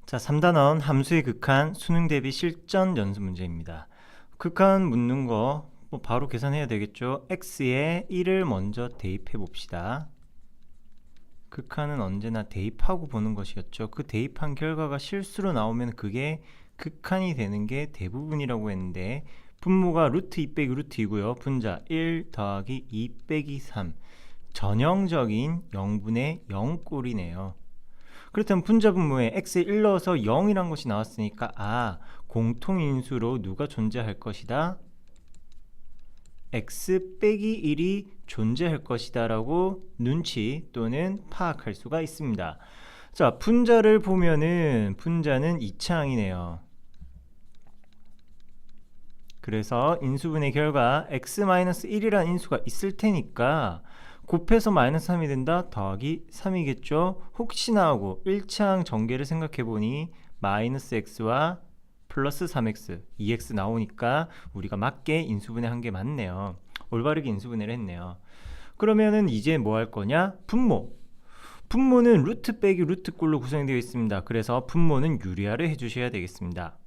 자, 3단원 함수의 극한 수능 대비 실전 연습 문제입니다. 극한 묻는 거 바로 계산해야 되겠죠. x에 1을 먼저 대입해 봅시다. 극한은 언제나 대입하고 보는 것이었죠. 그 대입한 결과가 실수로 나오면 그게 극한이 되는 게 대부분이라고 했는데, 분모가 루트 2 빼기 루트 2고요. 분자 1 더하기 2 빼기 3, 전형적인 0분의 0꼴이네요. 그렇다면 분자 분모에 x에 1 넣어서 0이란 것이 나왔으니까 공통인수로 누가 존재할 것이다? x 빼기 1이 존재할 것이다 라고 눈치 또는 파악할 수가 있습니다. 자, 분자를 보면은 분자는 2차항이네요. 그래서 인수분해 결과 x-1이라는 인수가 있을 테니까 곱해서 마이너스 3이 된다 더하기 3이겠죠. 혹시나 하고 1차항 전개를 생각해보니 마이너스 x와 플러스 3x, 2x 나오니까 우리가 맞게 인수분해한 게 맞네요. 올바르게 인수분해를 했네요. 그러면은 이제 뭐 할 거냐? 분모는 루트 빼기 루트 꼴로 구성되어 있습니다. 그래서 분모는 유리화를 해주셔야 되겠습니다.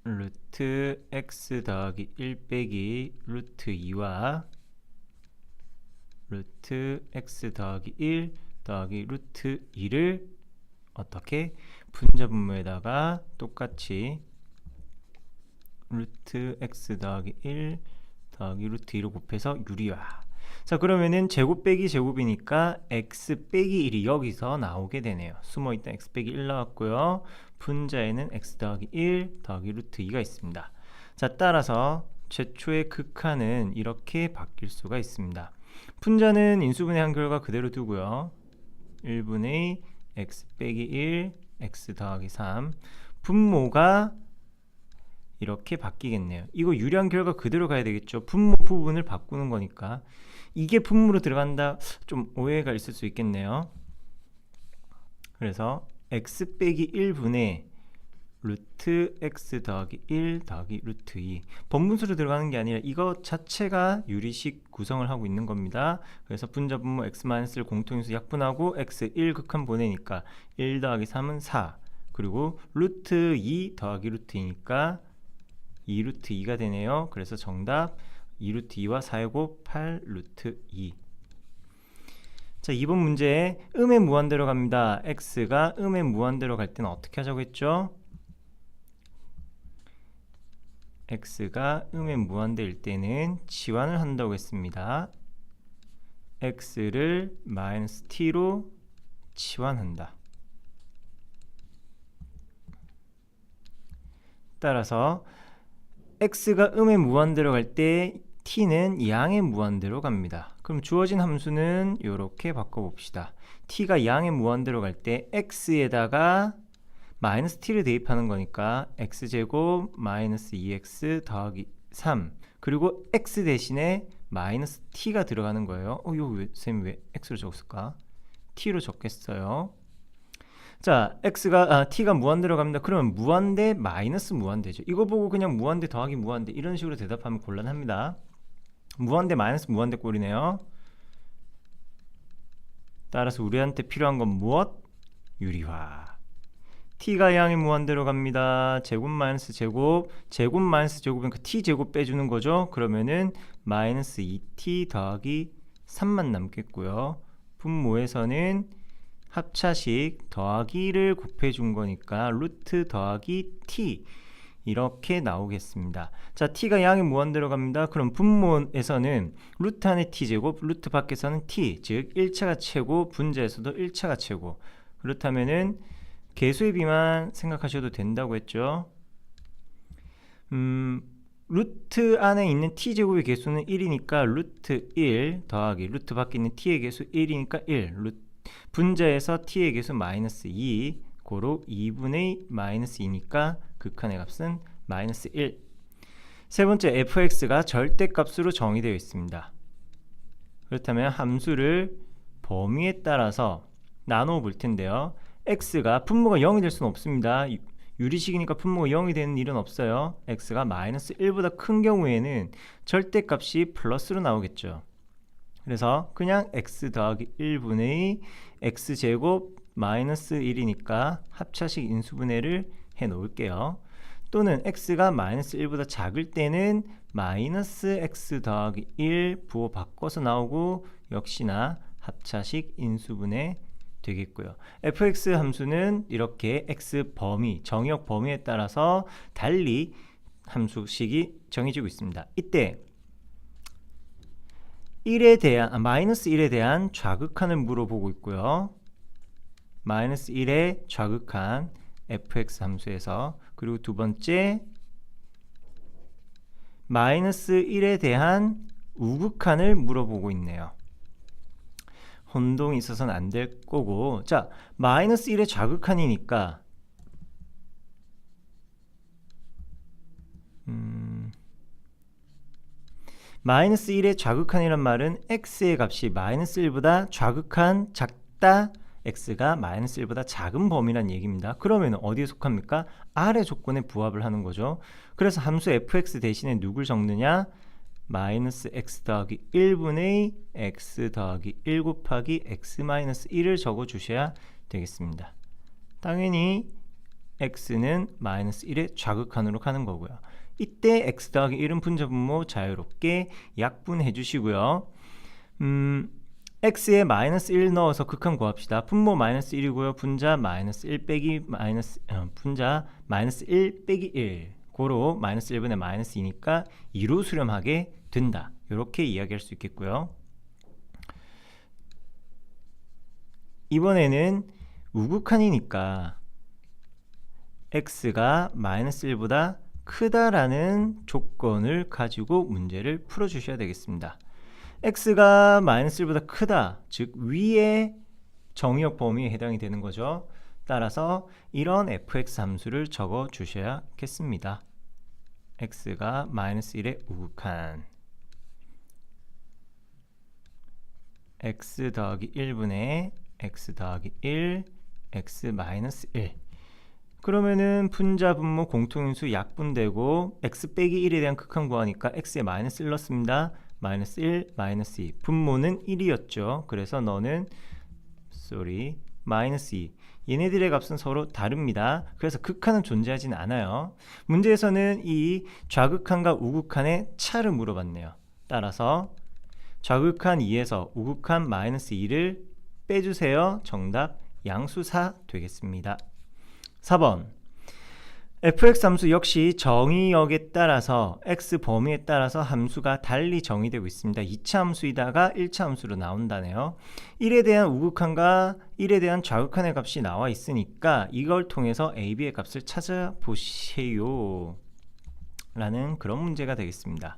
루트 x 더하기 1 빼기 루트 2와 루트 x 더하기 1 더하기 루트 2를 어떻게? 분자 분모에다가 똑같이 루트 x 더하기 1 더하기 루트 2로 곱해서 유리화. 자, 그러면은 제곱 빼기 제곱이니까 x 빼기 1이 여기서 나오게 되네요. 숨어있던 x 빼기 1 나왔고요. 분자에는 x 더하기 1 더하기 루트 2가 있습니다. 자, 따라서 최초의 극한은 이렇게 바뀔 수가 있습니다. 분자는 인수분해한 결과 그대로 두고요. 1분의 x 빼기 1 x 더하기 3. 분모가 이렇게 바뀌겠네요. 이거 유리한 결과 그대로 가야 되겠죠. 분모 부분을 바꾸는 거니까. 이게 분모로 들어간다, 좀 오해가 있을 수 있겠네요. 그래서 x 빼기 1분의 루트 x 더하기 1 더하기 루트 2, 번분수로 들어가는 게 아니라 이거 자체가 유리식 구성을 하고 있는 겁니다. 그래서 분자 분모 x-를 공통인수 약분하고 x 1 극한 보내니까 1 더하기 3은 4, 그리고 루트 2 더하기 루트 2니까 2 루트 2가 되네요. 그래서 정답 2 루트 2와 4의 곱 8 루트 2. 자, 이번 문제에 음의 무한대로 갑니다. x가 음의 무한대로 갈 때는 어떻게 하자고 했죠? x가 음의 무한대일 때는 치환을 한다고 했습니다. x를 마이너스 t로 치환한다. 따라서 x가 음의 무한대로 갈 때 t는 양의 무한대로 갑니다. 그럼 주어진 함수는 이렇게 바꿔봅시다. t가 양의 무한대로 갈 때 x에다가 마이너스 t를 대입하는 거니까 x제곱 마이너스 2x 더하기 3, 그리고 x 대신에 마이너스 t가 들어가는 거예요. 이거 쌤이 왜 x로 적었을까? t로 적겠어요. 자, t가 무한대로 갑니다. 그러면 무한대 마이너스 무한대죠. 이거 보고 그냥 무한대 더하기 무한대 이런 식으로 대답하면 곤란합니다. 무한대 마이너스 무한대 꼴이네요. 따라서 우리한테 필요한 건 무엇? 유리화. t가 양의 무한대로 갑니다. 제곱 마이너스 제곱, 제곱 마이너스 제곱이니까 t제곱 빼주는 거죠. 그러면은 마이너스 2t 더하기 3만 남겠고요. 분모에서는 합차식 더하기를 곱해준 거니까 루트 더하기 t 이렇게 나오겠습니다. 자, t가 양의 무한대로 갑니다. 그럼 분모에서는 루트 안에 t제곱, 루트 밖에서는 t, 즉 1차가 최고, 분자에서도 1차가 최고. 그렇다면은 개수의 비만 생각하셔도 된다고 했죠. 루트 안에 있는 t제곱의 개수는 1이니까 루트 1 더하기 루트 밖에 있는 t의 개수 1이니까 1, 분자에서 t의 개수 마이너스 2, 고로 2분의 마이너스 2니까 극한의 값은 마이너스 1. 세 번째, fx가 절대값으로 정의되어 있습니다. 그렇다면 함수를 범위에 따라서 나누어 볼 텐데요. x가 분모가 0이 될 수는 없습니다. 유리식이니까 분모가 0이 되는 일은 없어요. x가 마이너스 1보다 큰 경우에는 절대값이 플러스로 나오겠죠. 그래서 그냥 x 더하기 1분의 x제곱 마이너스 1이니까 합차식 인수분해를 해 놓을게요. 또는 x가 마이너스 1보다 작을 때는 마이너스 x 더하기 1 부호 바꿔서 나오고 역시나 합차식 인수분해 되겠고요. fx 함수는 이렇게 x 범위, 정의역 범위에 따라서 달리 함수식이 정해지고 있습니다. 이때 1에 대한 마이너스 1에 대한 좌극한을 물어보고 있고요. 마이너스 1의 좌극한 fx 함수에서, 그리고 두 번째 마이너스 1에 대한 우극한을 물어보고 있네요. 혼동이 있어서는 안 될 거고, 자, 마이너스 1의 좌극한이니까 마이너스 1의 좌극한이란 말은 x의 값이 마이너스 1보다 좌극한 작다, x가 마이너스 1보다 작은 범위란 얘기입니다. 그러면 어디에 속합니까? 아래 조건에 부합을 하는 거죠. 그래서 함수 fx 대신에 누굴 적느냐? 마이너스 x 더하기 1분의 x 더하기 1 곱하기 x 마이너스 1을 적어 주셔야 되겠습니다. 당연히 x는 마이너스 1의 좌극한으로 가는 거고요. 이때 x 더하기 1은 분자분모 자유롭게 약분해 주시고요. x에 마이너스 1 넣어서 극한 구합시다. 분모 마이너스 1이고요. 분자 마이너스 1 빼기 분자 마이너스 1 빼기 1 고로 마이너스 1분의 마이너스 2니까 2로 수렴하게 된다. 이렇게 이야기할 수 있겠고요. 이번에는 우극한이니까 x가 마이너스 1보다 크다라는 조건을 가지고 문제를 풀어주셔야 되겠습니다. x가 마이너스 1보다 크다, 즉 위의 정의역 범위에 해당이 되는 거죠. 따라서 이런 fx 함수를 적어 주셔야겠습니다. x가 마이너스 1의 우극한 x 더하기 1분의 x 더하기 1 x 마이너스 1. 그러면은 분자 분모 공통인수 약분되고 x 빼기 1에 대한 극한 구하니까 x에 마이너스 1 넣습니다. 마이너스 1, 마이너스 2. 분모는 1이었죠. 그래서 너는 마이너스 2. 얘네들의 값은 서로 다릅니다. 그래서 극한은 존재하진 않아요. 문제에서는 이 좌극한과 우극한의 차를 물어봤네요. 따라서 좌극한 2에서 우극한 마이너스 2를 빼주세요. 정답 양수사 되겠습니다. 4번 fx 함수 역시 정의역에 따라서 x 범위에 따라서 함수가 달리 정의되고 있습니다. 2차 함수이다가 1차 함수로 나온다네요. 1에 대한 우극한과 1에 대한 좌극한의 값이 나와 있으니까 이걸 통해서 a, b의 값을 찾아보세요 라는 그런 문제가 되겠습니다.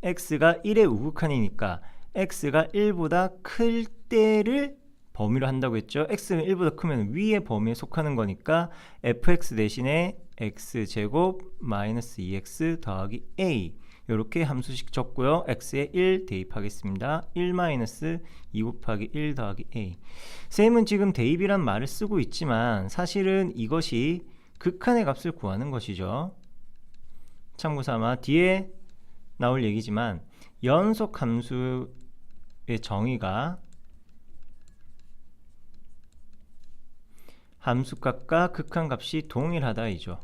x가 1의 우극한이니까 x가 1보다 클 때를 범위로 한다고 했죠. x는 1보다 크면 위의 범위에 속하는 거니까 fx 대신에 x제곱 마이너스 2x 더하기 a 이렇게 함수식 적고요. x에 1 대입하겠습니다. 1 마이너스 2 곱하기 1 더하기 a. 쌤은 지금 대입이란 말을 쓰고 있지만 사실은 이것이 극한의 값을 구하는 것이죠. 참고삼아 뒤에 나올 얘기지만 연속 함수의 정의가 함수값과 극한값이 동일하다이죠.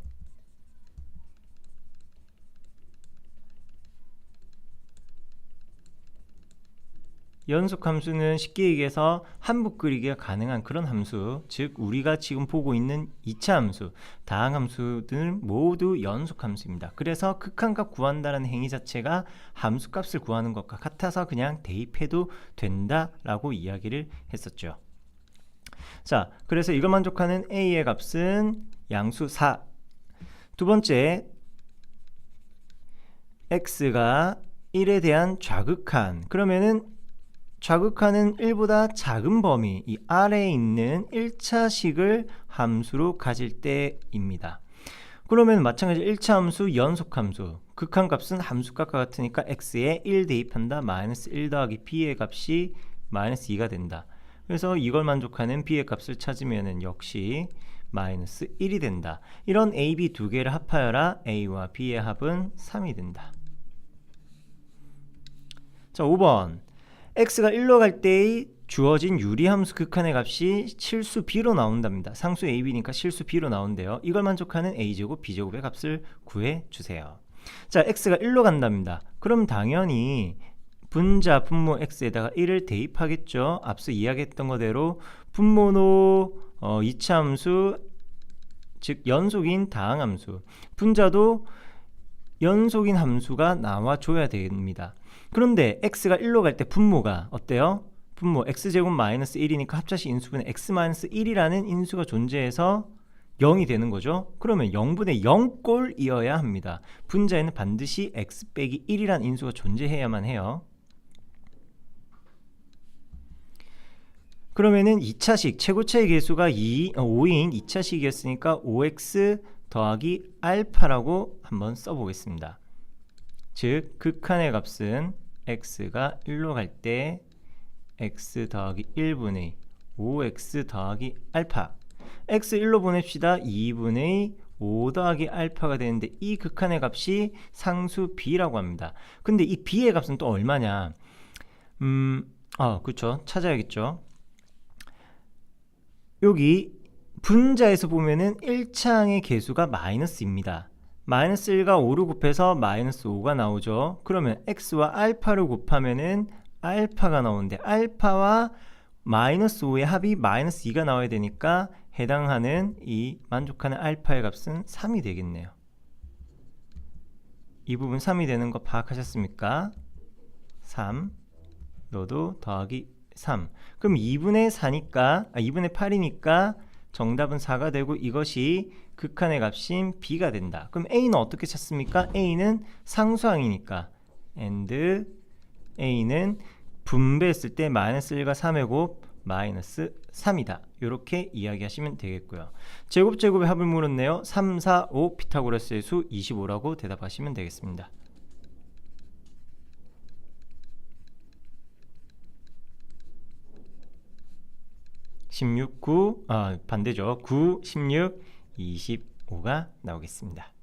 연속함수는 쉽게 얘기해서 한붓 그리기가 가능한 그런 함수, 즉 우리가 지금 보고 있는 2차 함수, 다항함수들은 모두 연속함수입니다. 그래서 극한값 구한다는 행위 자체가 함수값을 구하는 것과 같아서 그냥 대입해도 된다라고 이야기를 했었죠. 자, 그래서 이걸 만족하는 a의 값은 양수 4. 두 번째, x가 1에 대한 좌극한. 그러면은 좌극한은 1보다 작은 범위, 이 아래에 있는 1차식을 함수로 가질 때입니다. 그러면 마찬가지 1차 함수, 연속함수. 극한값은 함수값과 같으니까 x에 1 대입한다. 마이너스 1 더하기 b의 값이 마이너스 2가 된다. 그래서 이걸 만족하는 b의 값을 찾으면 역시 마이너스 1이 된다. 이런 A, B 두 개를 합하여라. A와 B의 합은 3이 된다. 자, 5번. x가 1로 갈 때의 주어진 유리함수 극한의 값이 실수 b로 나온답니다. 상수 a, b니까 실수 b로 나온대요. 이걸 만족하는 a제곱, b제곱의 값을 구해주세요. 자, x가 1로 간답니다. 그럼 당연히 분자 분모 x에다가 1을 대입하겠죠. 앞서 이야기했던 거대로 분모도 이차함수, 즉 연속인 다항함수, 분자도 연속인 함수가 나와줘야 됩니다. 그런데 x가 1로 갈 때 분모가 어때요? 분모 x제곱 마이너스 1이니까 합차식 인수분해 x 마이너스 1이라는 인수가 존재해서 0이 되는 거죠. 그러면 0분의 0꼴이어야 합니다. 분자에는 반드시 x 빼기 1이라는 인수가 존재해야만 해요. 그러면은 2차식 최고차의 개수가 5인 2차식이었으니까 5x 더하기 알파라고 한번 써보겠습니다. 즉 극한의 값은 x가 1로 갈 때 x 더하기 1분의 5x 더하기 알파, x 1로 보냅시다. 2분의 5 더하기 알파가 되는데 이 극한의 값이 상수 b라고 합니다. 근데 이 b의 값은 또 얼마냐? 그쵸, 찾아야겠죠. 여기 분자에서 보면은 1차항의 개수가 마이너스입니다. 마이너스 1과 5를 곱해서 마이너스 5가 나오죠. 그러면 x와 알파를 곱하면은 알파가 나오는데 알파와 마이너스 5의 합이 마이너스 2가 나와야 되니까 해당하는 이 만족하는 알파의 값은 3이 되겠네요. 이 부분 3이 되는 거 파악하셨습니까? 3 너도 더하기 3. 그럼 2분의 4니까 2분의 8이니까 정답은 4가 되고 이것이 극한의 값인 b가 된다. 그럼 a는 어떻게 찾습니까? a는 상수항이니까 and a는 분배했을 때 마이너스 1과 3의 곱 마이너스 3이다. 이렇게 이야기하시면 되겠고요. 제곱제곱의 합을 물었네요. 3, 4, 5 피타고라스의 수 25라고 대답하시면 되겠습니다. 16, 9, 반대죠. 9, 16, 25가 나오겠습니다.